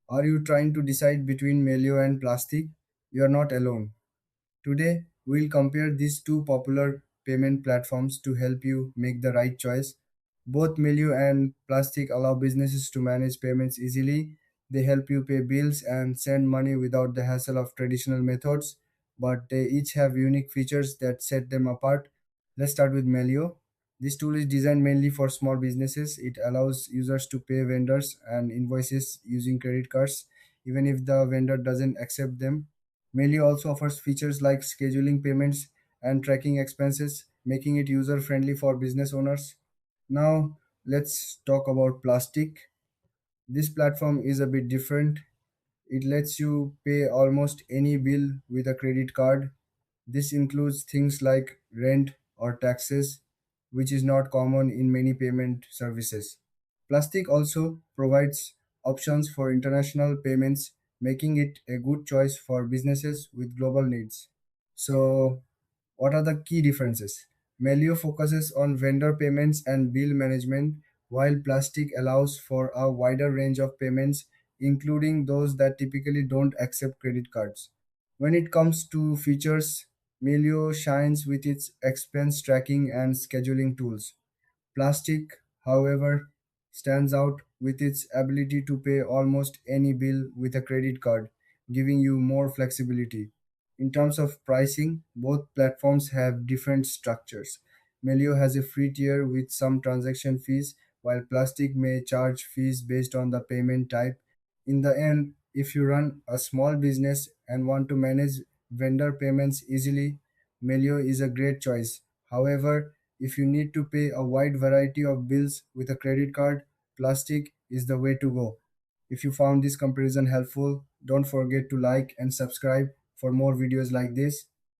Are you trying to decide between Melio and Plastiq? You are not alone. Today, we'll compare these two popular payment platforms to help you make the right choice. Both Melio and Plastiq allow businesses to manage payments easily. They help you pay bills and send money without the hassle of traditional methods, but they each have unique features that set them apart. Let's start with Melio. This tool is designed mainly for small businesses. It allows users to pay vendors and invoices using credit cards, even if the vendor doesn't accept them. Melio also offers features like scheduling payments and tracking expenses, making it user friendly for business owners. Now, let's talk about Plastiq. This platform is a bit different. It lets you pay almost any bill with a credit card. This includes things like rent or taxes, which is not common in many payment services. Plastic also provides options for international payments, making it a good choice for businesses with global needs. So, what are the key differences? Melio focuses on vendor payments and bill management, while Plastic allows for a wider range of payments, including those that typically don't accept credit cards. When it comes to features, Melio shines with its expense tracking and scheduling tools. Plastic, however, stands out with its ability to pay almost any bill with a credit card, giving you more flexibility. In terms of pricing, both platforms have different structures. Melio has a free tier with some transaction fees, while Plastic may charge fees based on the payment type. In the end, if you run a small business and want to manage vendor payments easily, Melio is a great choice. However, if you need to pay a wide variety of bills with a credit card, Plastic is the way to go. If you found this comparison helpful, don't forget to like and subscribe for more videos like this.